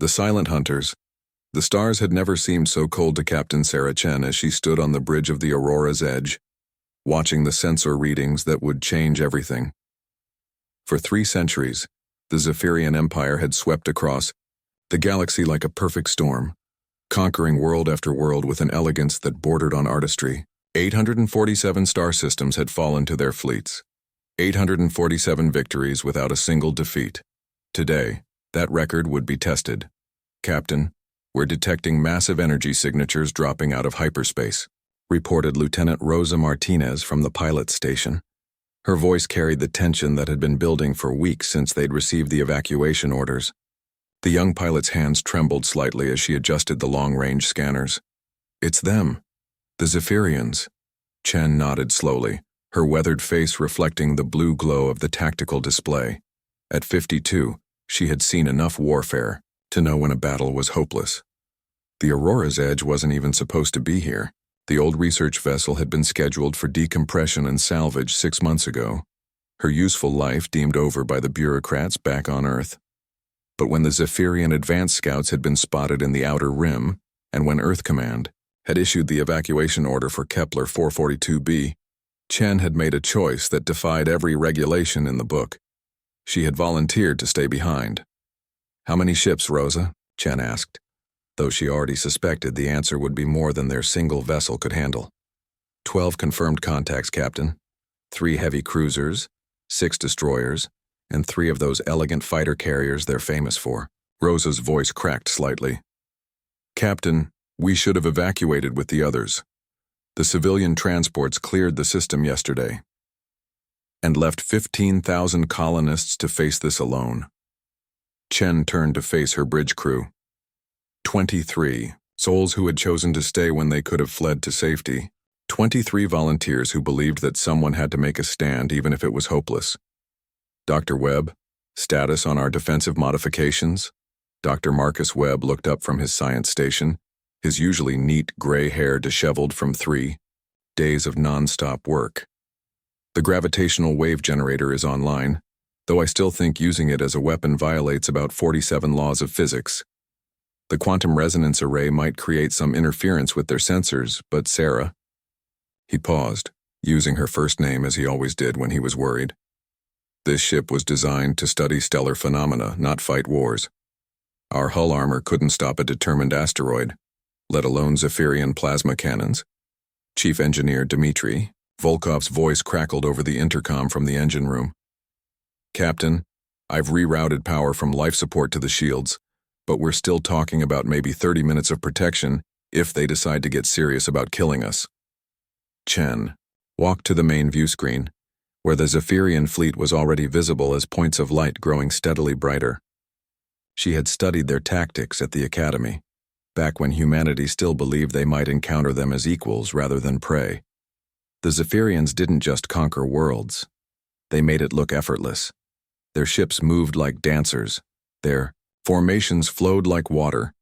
The silent hunters. The stars had never seemed so cold to Captain Sarah Chen as she stood on the bridge of the Aurora's edge, watching the sensor readings that would change everything. For 3 centuries, the Zephyrian Empire had swept across the galaxy like a perfect storm, conquering world after world with an elegance that bordered on artistry. 847 star systems had fallen to their fleets. 847 victories without a single defeat. Today, that record would be tested. Captain, we're detecting massive energy signatures dropping out of hyperspace, reported Lieutenant Rosa Martinez from the pilot's station. Her voice carried the tension that had been building for weeks since they'd received the evacuation orders. The young pilot's hands trembled slightly as she adjusted the long-range scanners. It's them. The Zephyrians. Chen nodded slowly, her weathered face reflecting the blue glow of the tactical display. At 52, she had seen enough warfare to know when a battle was hopeless. The Aurora's edge wasn't even supposed to be here. The old research vessel had been scheduled for decompression and salvage 6 months ago, her useful life deemed over by the bureaucrats back on Earth. But when the Zephyrian advance scouts had been spotted in the outer rim, and when Earth Command had issued the evacuation order for Kepler 442b, Chen had made a choice that defied every regulation in the book. She had volunteered to stay behind. "How many ships, Rosa?" Chen asked, though she already suspected the answer would be more than their single vessel could handle. 12 confirmed contacts, Captain. 3 heavy cruisers, 6 destroyers, and 3 of those elegant fighter carriers they're famous for. Rosa's voice cracked slightly. "Captain, we should have evacuated with the others. The civilian transports cleared the system yesterday and left 15,000 colonists to face this alone." Chen turned to face her bridge crew. 23 souls who had chosen to stay when they could have fled to safety. 23 volunteers who believed that someone had to make a stand even if it was hopeless. "Dr. Webb, status on our defensive modifications?" Dr. Marcus Webb looked up from his science station, his usually neat gray hair disheveled from 3 days of non-stop work. "The gravitational wave generator is online, though I still think using it as a weapon violates about 47 laws of physics. The quantum resonance array might create some interference with their sensors, but Sarah..." He paused, using her first name as he always did when he was worried. "This ship was designed to study stellar phenomena, not fight wars. Our hull armor couldn't stop a determined asteroid, let alone Zephyrian plasma cannons." Chief Engineer Dmitri, Volkov's voice crackled over the intercom from the engine room. "Captain, I've rerouted power from life support to the shields, but we're still talking about maybe 30 minutes of protection if they decide to get serious about killing us." Chen walked to the main view screen, where the Zephyrian fleet was already visible as points of light growing steadily brighter. She had studied their tactics at the Academy, back when humanity still believed they might encounter them as equals rather than prey. The Zephyrians didn't just conquer worlds. They made it look effortless. Their ships moved like dancers, their formations flowed like water,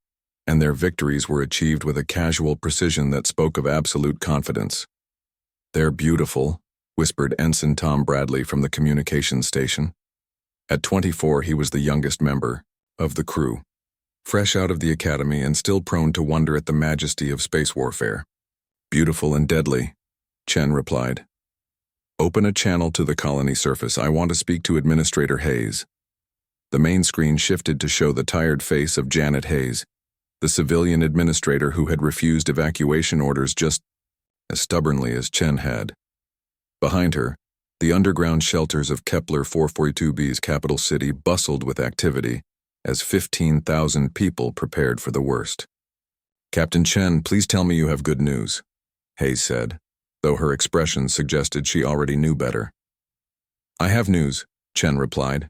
and their victories were achieved with a casual precision that spoke of absolute confidence. "They're beautiful," whispered Ensign Tom Bradley from the communications station. At 24, he was the youngest member of the crew, fresh out of the academy and still prone to wonder at the majesty of space warfare. "Beautiful and deadly," Chen replied. "Open a channel to the colony surface. I want to speak to Administrator Hayes." The main screen shifted to show the tired face of Janet Hayes, the civilian administrator who had refused evacuation orders just as stubbornly as Chen had. Behind her, the underground shelters of Kepler 442b's capital city bustled with activity as 15,000 people prepared for the worst. "Captain Chen, please tell me you have good news," Hayes said, though her expression suggested she already knew better. "I have news," Chen replied.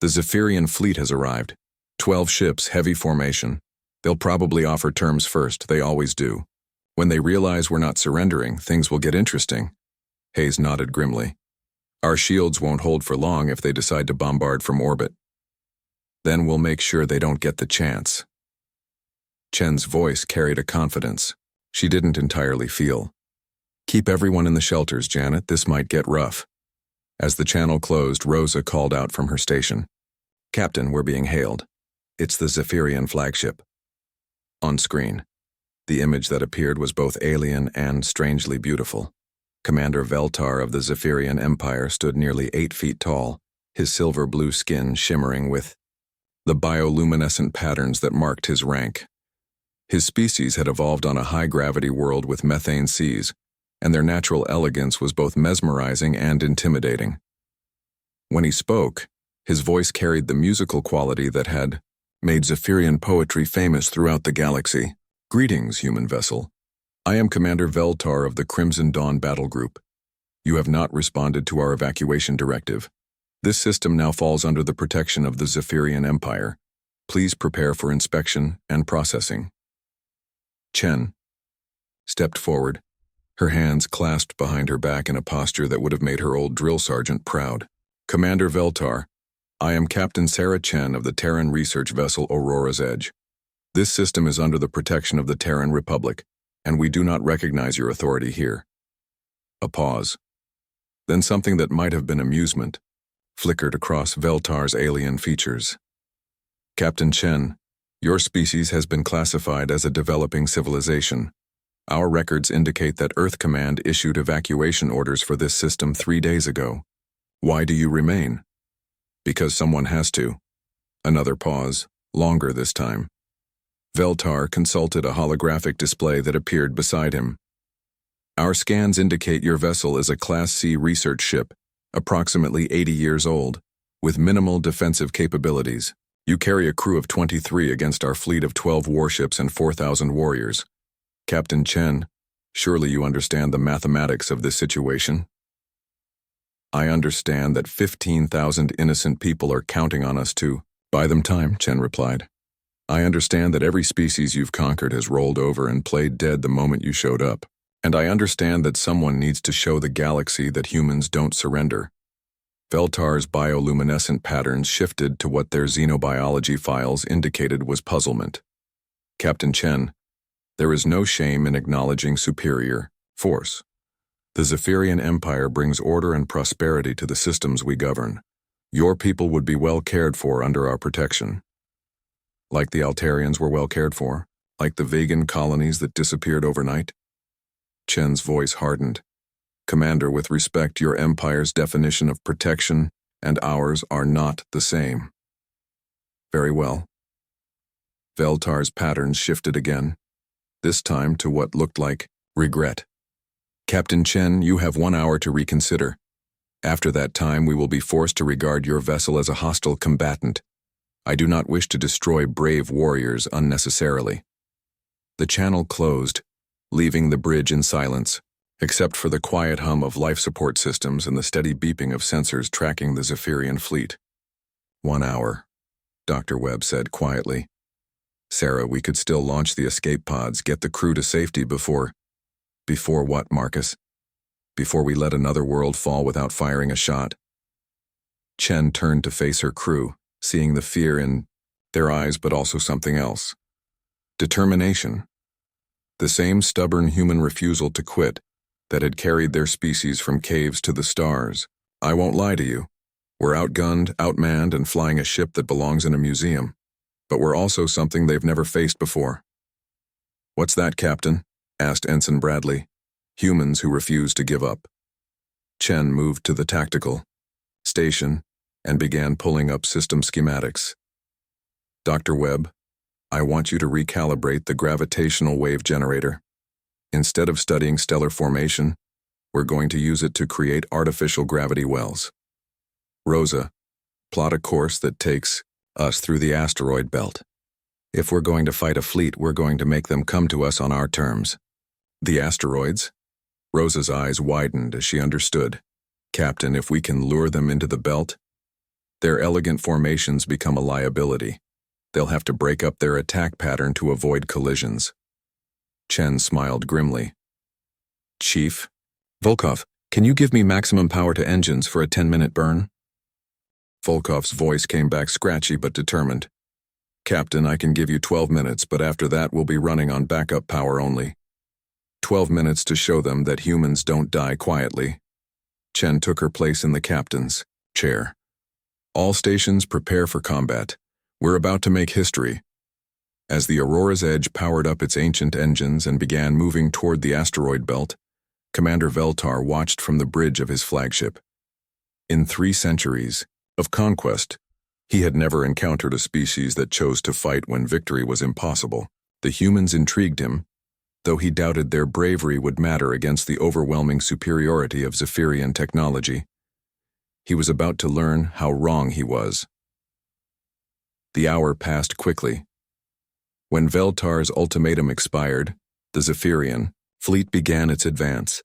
"The Zephyrian fleet has arrived. 12 ships, heavy formation. They'll probably offer terms first, they always do. When they realize we're not surrendering, things will get interesting." Hayes nodded grimly. "Our shields won't hold for long if they decide to bombard from orbit. Then we'll make sure they don't get the chance." Chen's voice carried a confidence she didn't entirely feel. "Keep everyone in the shelters, Janet. This might get rough." As the channel closed, Rosa called out from her station. "Captain, we're being hailed." It's the Zephyrian flagship. On screen, the image that appeared was both alien and strangely beautiful. Commander Veltar of the Zephyrian Empire stood nearly 8 feet tall, his silver-blue skin shimmering with the bioluminescent patterns that marked his rank. His species had evolved on a high-gravity world with methane seas, and their natural elegance was both mesmerizing and intimidating. When he spoke, his voice carried the musical quality that had made Zephyrian poetry famous throughout the galaxy. Greetings, human vessel. I am Commander Veltar of the Crimson Dawn Battle Group. You have not responded to our evacuation directive. This system now falls under the protection of the Zephyrian Empire. Please prepare for inspection and processing. Chen stepped forward, her hands clasped behind her back in a posture that would have made her old drill sergeant proud. Commander Veltar, I am Captain Sarah Chen of the Terran research vessel Aurora's Edge. This system is under the protection of the Terran Republic, and we do not recognize your authority here. A pause. Then something that might have been amusement flickered across Veltar's alien features. Captain Chen, your species has been classified as a developing civilization. Our records indicate that Earth Command issued evacuation orders for this system 3 days ago. Why do you remain? Because someone has to. Another pause, longer this time. Veltar consulted a holographic display that appeared beside him. Our scans indicate your vessel is a Class C research ship, approximately 80 years old, with minimal defensive capabilities. You carry a crew of 23 against our fleet of 12 warships and 4,000 warriors. Captain Chen, surely you understand the mathematics of this situation? I understand that 15,000 innocent people are counting on us to buy them time, Chen replied. I understand that every species you've conquered has rolled over and played dead the moment you showed up. And I understand that someone needs to show the galaxy that humans don't surrender. Veltar's bioluminescent patterns shifted to what their xenobiology files indicated was puzzlement. Captain Chen, there is no shame in acknowledging superior force. The Zephyrian Empire brings order and prosperity to the systems we govern. Your people would be well cared for under our protection. Like the Altarians were well cared for, like the vegan colonies that disappeared overnight. Chen's voice hardened. Commander, with respect, your empire's definition of protection and ours are not the same. Very well. Veltar's patterns shifted again, this time to what looked like regret. Captain Chen, you have 1 hour to reconsider. After that time, we will be forced to regard your vessel as a hostile combatant. I do not wish to destroy brave warriors unnecessarily. The channel closed, leaving the bridge in silence, except for the quiet hum of life support systems and the steady beeping of sensors tracking the Zephyrian fleet. 1 hour, Dr. Webb said quietly. Sarah, we could still launch the escape pods, get the crew to safety before... Before what, Marcus? Before we let another world fall without firing a shot? Chen turned to face her crew, seeing the fear in their eyes but also something else. Determination. The same stubborn human refusal to quit that had carried their species from caves to the stars. I won't lie to you. We're outgunned, outmanned, and flying a ship that belongs in a museum. But we're also something they've never faced before. What's that, Captain? Asked Ensign Bradley. Humans who refuse to give up. Chen moved to the tactical station and began pulling up system schematics. Dr. Webb, I want you to recalibrate the gravitational wave generator. Instead of studying stellar formation, we're going to use it to create artificial gravity wells. Rosa, plot a course that takes us through the asteroid belt. If we're going to fight a fleet, we're going to make them come to us on our terms. The asteroids? Rosa's eyes widened as she understood. Captain, if we can lure them into the belt, their elegant formations become a liability. They'll have to break up their attack pattern to avoid collisions. Chen smiled grimly. Chief, Volkov, can you give me maximum power to engines for a 10-minute burn? Volkov's voice came back scratchy but determined. Captain, I can give you 12 minutes, but after that we'll be running on backup power only. 12 minutes to show them that humans don't die quietly. Chen took her place in the captain's chair. All stations prepare for combat. We're about to make history. As the Aurora's Edge powered up its ancient engines and began moving toward the asteroid belt, Commander Veltar watched from the bridge of his flagship. In 3 centuries of conquest, he had never encountered a species that chose to fight when victory was impossible. The humans intrigued him, though he doubted their bravery would matter against the overwhelming superiority of Zephyrian technology. He was about to learn how wrong he was. The hour passed quickly. When Veltar's ultimatum expired, the Zephyrian fleet began its advance,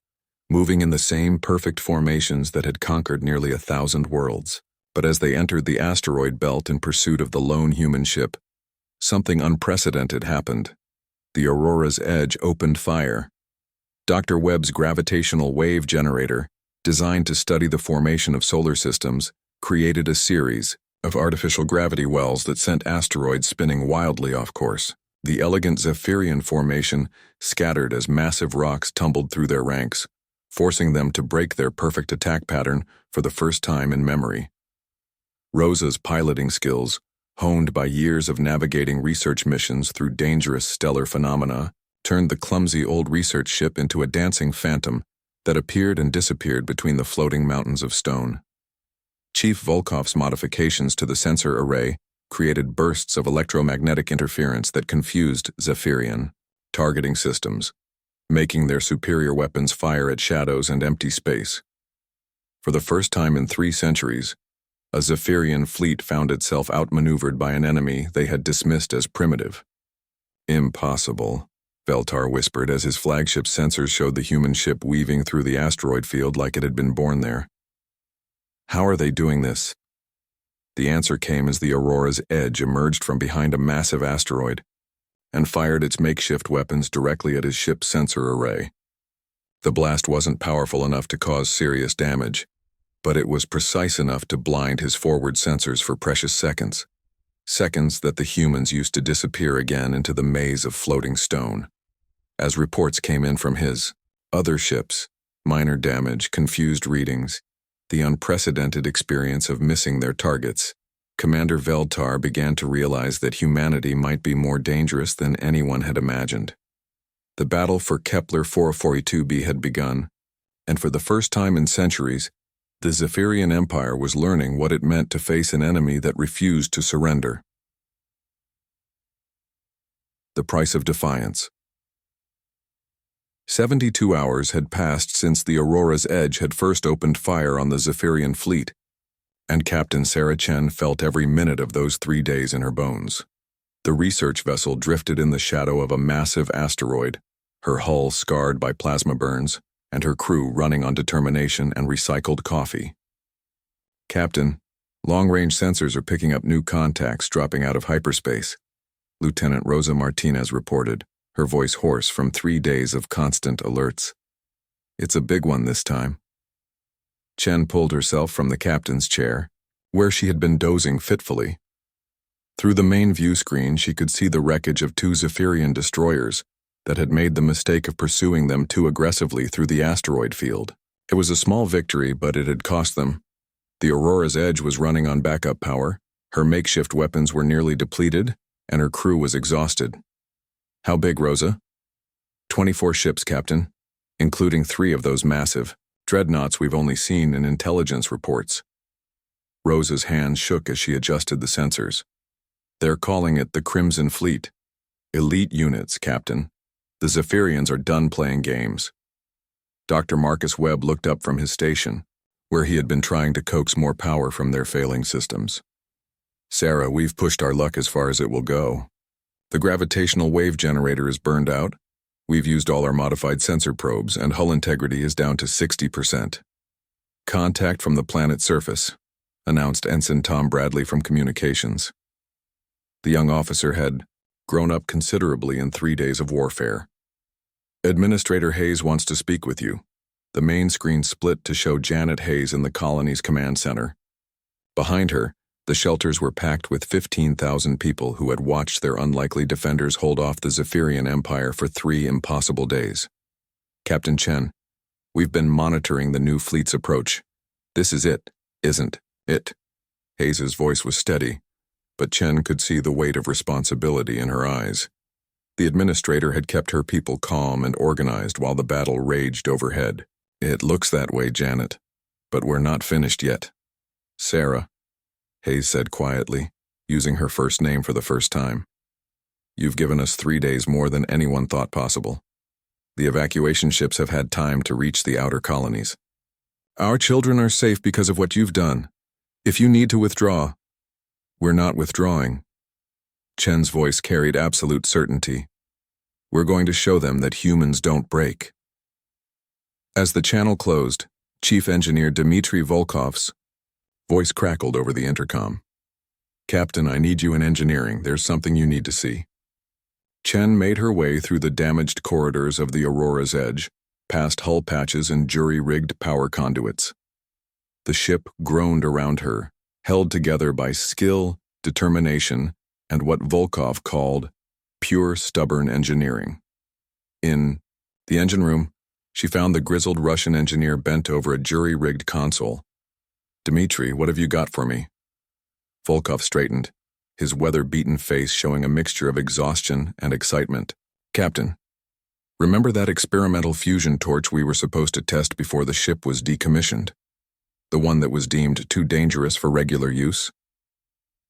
moving in the same perfect formations that had conquered nearly 1,000 worlds. But as they entered the asteroid belt in pursuit of the lone human ship, something unprecedented happened. The Aurora's Edge opened fire. Dr. Webb's gravitational wave generator, designed to study the formation of solar systems, created a series of artificial gravity wells that sent asteroids spinning wildly off course. The elegant Zephyrian formation scattered as massive rocks tumbled through their ranks, forcing them to break their perfect attack pattern for the first time in memory. Rosa's piloting skills, honed by years of navigating research missions through dangerous stellar phenomena, turned the clumsy old research ship into a dancing phantom that appeared and disappeared between the floating mountains of stone. Chief Volkov's modifications to the sensor array created bursts of electromagnetic interference that confused Zephyrian targeting systems, making their superior weapons fire at shadows and empty space. For the first time in 3 centuries, a Zephyrian fleet found itself outmaneuvered by an enemy they had dismissed as primitive. Impossible, Veltar whispered as his flagship's sensors showed the human ship weaving through the asteroid field like it had been born there. How are they doing this? The answer came as the Aurora's Edge emerged from behind a massive asteroid and fired its makeshift weapons directly at his ship's sensor array. The blast wasn't powerful enough to cause serious damage, but it was precise enough to blind his forward sensors for precious seconds. Seconds that the humans used to disappear again into the maze of floating stone. As reports came in from his other ships, minor damage, confused readings, the unprecedented experience of missing their targets, Commander Veltar began to realize that humanity might be more dangerous than anyone had imagined. The battle for Kepler 442b had begun, and for the first time in centuries, the Zephyrian Empire was learning what it meant to face an enemy that refused to surrender. The price of defiance. 72 hours had passed since the Aurora's Edge had first opened fire on the Zephyrian fleet, and Captain Sarah Chen felt every minute of those 3 days in her bones. The research vessel drifted in the shadow of a massive asteroid, her hull scarred by plasma burns, and her crew running on determination and recycled coffee. Captain, long-range sensors are picking up new contacts dropping out of hyperspace, Lieutenant Rosa Martinez reported, her voice hoarse from 3 days of constant alerts. It's a big one this time. Chen pulled herself from the captain's chair, where she had been dozing fitfully. Through the main view screen, she could see the wreckage of 2 Zephyrian destroyers that had made the mistake of pursuing them too aggressively through the asteroid field. It was a small victory, but it had cost them. The Aurora's Edge was running on backup power, her makeshift weapons were nearly depleted, and her crew was exhausted. How big, Rosa? 24 ships, Captain, including 3 of those massive dreadnoughts we've only seen in intelligence reports. Rosa's hands shook as she adjusted the sensors. They're calling it the Crimson Fleet. Elite units, Captain. The Zephyrians are done playing games. Dr. Marcus Webb looked up from his station, where he had been trying to coax more power from their failing systems. Sarah, we've pushed our luck as far as it will go. The gravitational wave generator is burned out. We've used all our modified sensor probes, and hull integrity is down to 60%. Contact from the planet's surface, announced Ensign Tom Bradley from Communications. The young officer had grown up considerably in 3 days of warfare. Administrator Hayes wants to speak with you. The main screen split to show Janet Hayes in the colony's command center. Behind her, the shelters were packed with 15,000 people who had watched their unlikely defenders hold off the Zephyrian Empire for 3 impossible days. Captain Chen, we've been monitoring the new fleet's approach. This is it, isn't it? Hayes's voice was steady, but Chen could see the weight of responsibility in her eyes. The administrator had kept her people calm and organized while the battle raged overhead. "It looks that way, Janet, but we're not finished yet." "Sarah," Hayes said quietly, using her first name for the first time. "You've given us 3 days more than anyone thought possible. The evacuation ships have had time to reach the outer colonies. Our children are safe because of what you've done. If you need to withdraw, we're not withdrawing." Chen's voice carried absolute certainty. "We're going to show them that humans don't break." As the channel closed, Chief Engineer Dmitry Volkov's voice crackled over the intercom. "Captain, I need you in engineering. There's something you need to see." Chen made her way through the damaged corridors of the Aurora's edge, past hull patches and jury-rigged power conduits. The ship groaned around her, held together by skill, determination, and what Volkov called pure stubborn engineering. In the engine room, she found the grizzled Russian engineer bent over a jury-rigged console. "Dmitry, what have you got for me?" Volkov straightened, his weather-beaten face showing a mixture of exhaustion and excitement. "Captain, remember that experimental fusion torch we were supposed to test before the ship was decommissioned? The one that was deemed too dangerous for regular use?"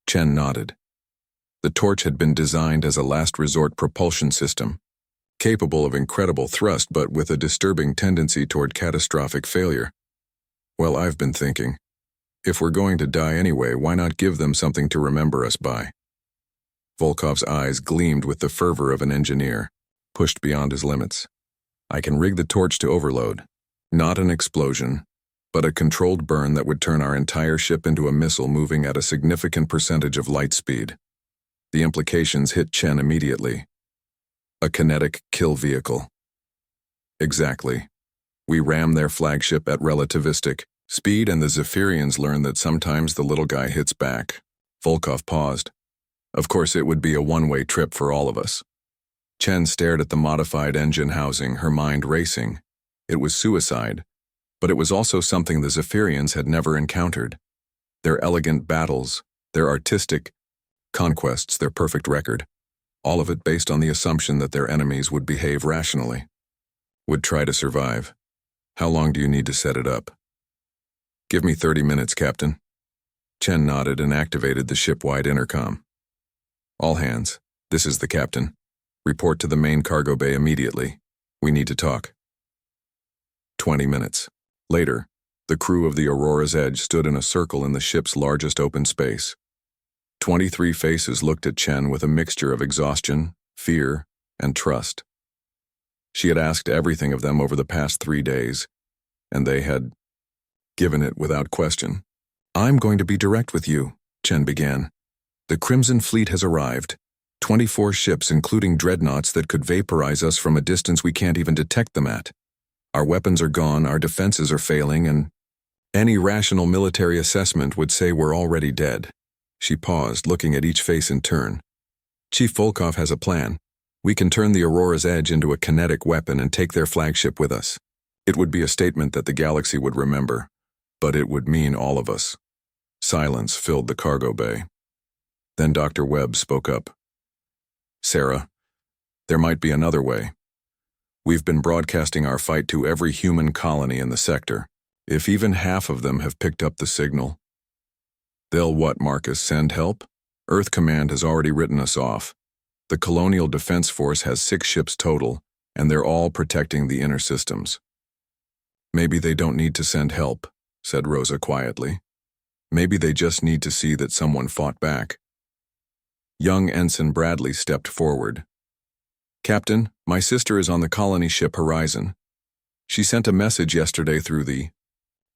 Chen nodded. The torch had been designed as a last-resort propulsion system, capable of incredible thrust but with a disturbing tendency toward catastrophic failure. "Well, I've been thinking, if we're going to die anyway, why not give them something to remember us by?" Volkov's eyes gleamed with the fervor of an engineer, pushed beyond his limits. "I can rig the torch to overload. Not an explosion, but a controlled burn that would turn our entire ship into a missile moving at a significant percentage of light speed." The implications hit Chen immediately. "A kinetic kill vehicle." "Exactly. We ram their flagship at relativistic speed and the Zephyrians learn that sometimes the little guy hits back." Volkov paused. "Of course it would be a one-way trip for all of us." Chen stared at the modified engine housing, her mind racing. It was suicide, but it was also something the Zephyrians had never encountered. Their elegant battles, their artistic conquests, their perfect record, all of it based on the assumption that their enemies would behave rationally, would try to survive. "How long do you need to set it up?" "Give me 30 minutes, Captain." Chen nodded and activated the ship-wide intercom. "All hands, this is the captain. Report to the main cargo bay immediately. We need to talk." 20 minutes. Later, the crew of the Aurora's Edge stood in a circle in the ship's largest open space. 23 faces looked at Chen with a mixture of exhaustion, fear, and trust. She had asked everything of them over the past 3 days, and they had given it without question. "I'm going to be direct with you," Chen began. "The Crimson Fleet has arrived. 24 ships, including dreadnoughts that could vaporize us from a distance we can't even detect them at. Our weapons are gone, our defenses are failing, and any rational military assessment would say we're already dead." She paused, looking at each face in turn. "Chief Volkov has a plan. We can turn the Aurora's Edge into a kinetic weapon and take their flagship with us. It would be a statement that the Galaxy would remember, but it would mean all of us." Silence filled the cargo bay. Then Dr. Webb spoke up. "Sarah, there might be another way. We've been broadcasting our fight to every human colony in the sector. If even half of them have picked up the signal, they'll what, Marcus, send help? Earth Command has already written us off. The Colonial Defense Force has 6 ships total, and they're all protecting the inner systems." "Maybe they don't need to send help," said Rosa quietly. "Maybe they just need to see that someone fought back." Young Ensign Bradley stepped forward. "Captain, my sister is on the colony ship Horizon. She sent a message yesterday through the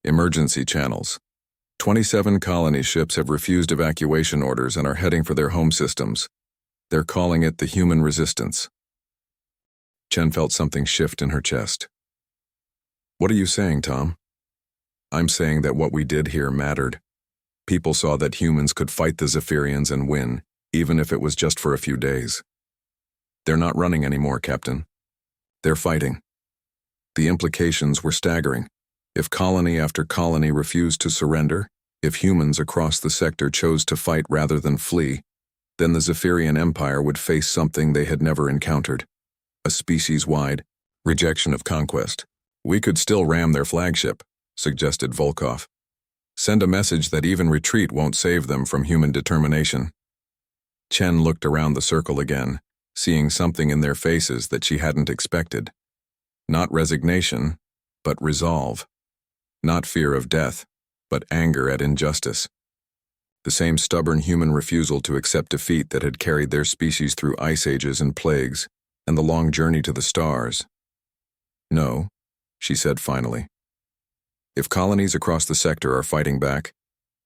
emergency channels. 27 colony ships have refused evacuation orders and are heading for their home systems. They're calling it the human resistance." Chen felt something shift in her chest. "What are you saying, Tom?" "I'm saying that what we did here mattered. People saw that humans could fight the Zephyrians and win, even if it was just for a few days. They're not running anymore, Captain. They're fighting." The implications were staggering. If colony after colony refused to surrender, If humans across the sector chose to fight rather than flee, then the Zephyrian Empire would face something they had never encountered: a species-wide rejection of conquest. "We could still ram their flagship," suggested Volkov. "Send a message that even retreat won't save them from human determination." Chen looked around the circle again, seeing something in their faces that she hadn't expected. Not resignation, but resolve. Not fear of death, but anger at injustice. The same stubborn human refusal to accept defeat that had carried their species through ice ages and plagues and the long journey to the stars. "No," she said finally. "If colonies across the sector are fighting back,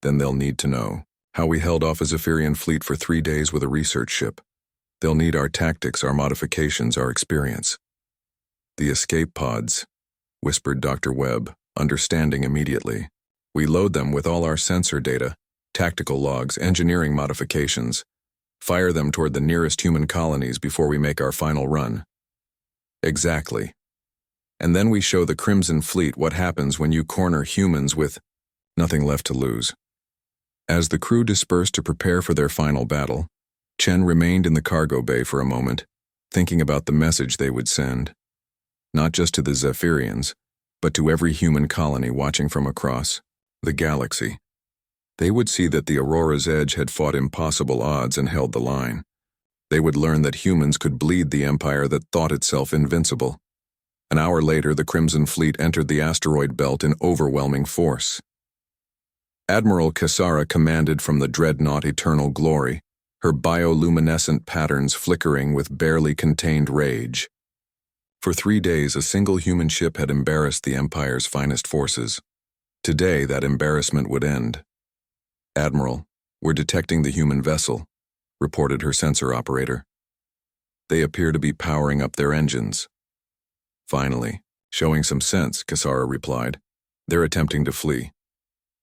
then they'll need to know how we held off a Zephyrian fleet for 3 days with a research ship. They'll need our tactics, our modifications, our experience." "The escape pods," whispered Dr. Webb, understanding immediately. "We load them with all our sensor data, tactical logs, engineering modifications. Fire them toward the nearest human colonies before we make our final run." "Exactly. And then we show the Crimson Fleet what happens when you corner humans with nothing left to lose." As the crew dispersed to prepare for their final battle, Chen remained in the cargo bay for a moment, thinking about the message they would send. Not just to the Zephyrians, but to every human colony watching from across the galaxy. They would see that the Aurora's Edge had fought impossible odds and held the line. They would learn that humans could bleed the empire that thought itself invincible. An hour later, the Crimson Fleet entered the asteroid belt in overwhelming force. Admiral Cassara commanded from the dreadnought Eternal Glory, her bioluminescent patterns flickering with barely contained rage. For 3 days, a single human ship had embarrassed the Empire's finest forces. Today, that embarrassment would end. "Admiral, we're detecting the human vessel," reported her sensor operator. "They appear to be powering up their engines." "Finally, showing some sense," Cassara replied. "They're attempting to flee.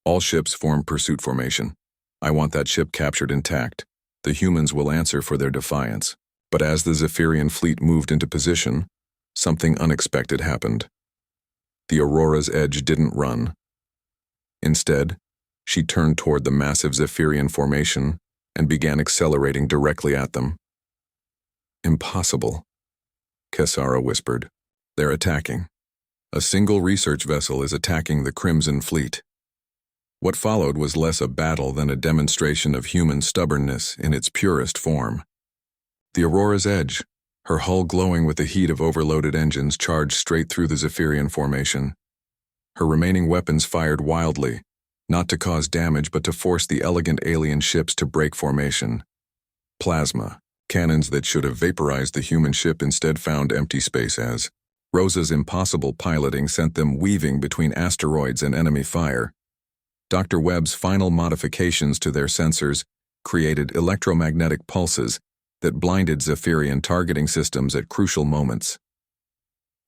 All ships form pursuit formation. I want that ship captured intact. The humans will answer for their defiance." But as the Zephyrian fleet moved into position, something unexpected happened. The Aurora's Edge didn't run. Instead, she turned toward the massive Zephyrian formation and began accelerating directly at them. "Impossible," Cassara whispered. "They're attacking. A single research vessel is attacking the Crimson Fleet." What followed was less a battle than a demonstration of human stubbornness in its purest form. The Aurora's Edge, her hull glowing with the heat of overloaded engines, charged straight through the Zephyrian formation. Her remaining weapons fired wildly, not to cause damage but to force the elegant alien ships to break formation. Plasma, cannons that should have vaporized the human ship instead found empty space as Rosa's impossible piloting sent them weaving between asteroids and enemy fire. Dr. Webb's final modifications to their sensors created electromagnetic pulses that blinded Zephyrian targeting systems at crucial moments.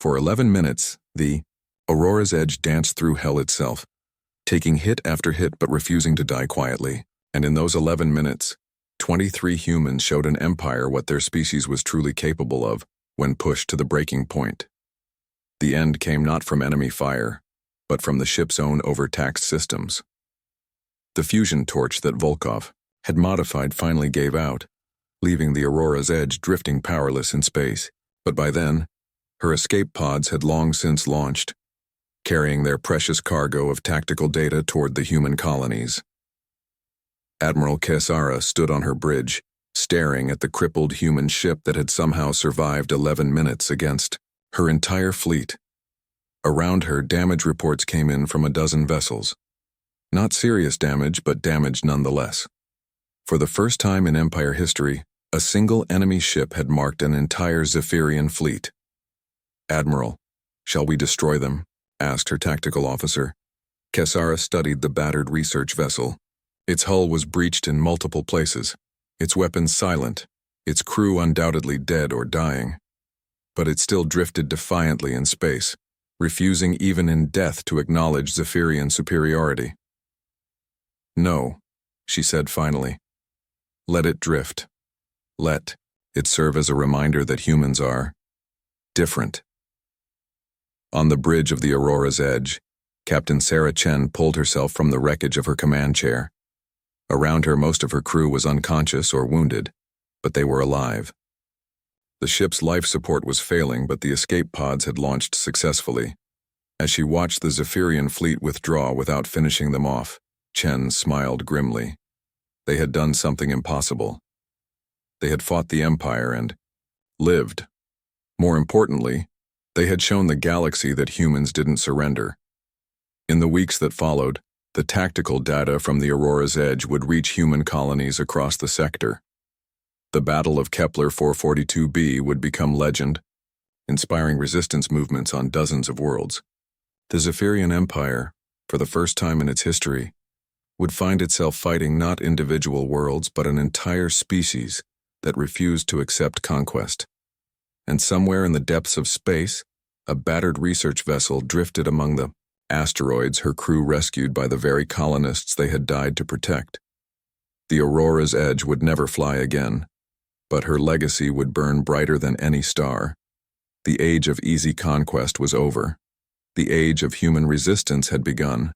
For 11 minutes, the Aurora's Edge danced through hell itself, taking hit after hit but refusing to die quietly. And in those 11 minutes, 23 humans showed an empire what their species was truly capable of when pushed to the breaking point. The end came not from enemy fire, but from the ship's own overtaxed systems. The fusion torch that Volkov had modified finally gave out, leaving the Aurora's Edge drifting powerless in space. But by then, her escape pods had long since launched, carrying their precious cargo of tactical data toward the human colonies. Admiral Cassara stood on her bridge, staring at the crippled human ship that had somehow survived 11 minutes against her entire fleet. Around her, damage reports came in from a dozen vessels. Not serious damage, but damage nonetheless. For the first time in Empire history, a single enemy ship had marked an entire Zephyrian fleet. "Admiral, shall we destroy them?" asked her tactical officer. Cassara studied the battered research vessel. Its hull was breached in multiple places, its weapons silent, its crew undoubtedly dead or dying. But it still drifted defiantly in space, refusing even in death to acknowledge Zephyrian superiority. "No," she said finally. "Let it drift. Let it serve as a reminder that humans are different." On the bridge of the Aurora's Edge, Captain Sarah Chen pulled herself from the wreckage of her command chair. Around her, most of her crew was unconscious or wounded, but they were alive. The ship's life support was failing, but the escape pods had launched successfully. As she watched the Zephyrian fleet withdraw without finishing them off, Chen smiled grimly. They had done something impossible. They had fought the Empire and lived. More importantly, they had shown the galaxy that humans didn't surrender. In the weeks that followed, the tactical data from the Aurora's edge would reach human colonies across the sector. The Battle of Kepler 442b would become legend, inspiring resistance movements on dozens of worlds. The Zephyrian Empire, for the first time in its history, would find itself fighting not individual worlds but an entire species that refused to accept conquest. And somewhere in the depths of space, a battered research vessel drifted among the asteroids, her crew rescued by the very colonists they had died to protect. The Aurora's edge would never fly again, but her legacy would burn brighter than any star. The age of easy conquest was over. The age of human resistance had begun.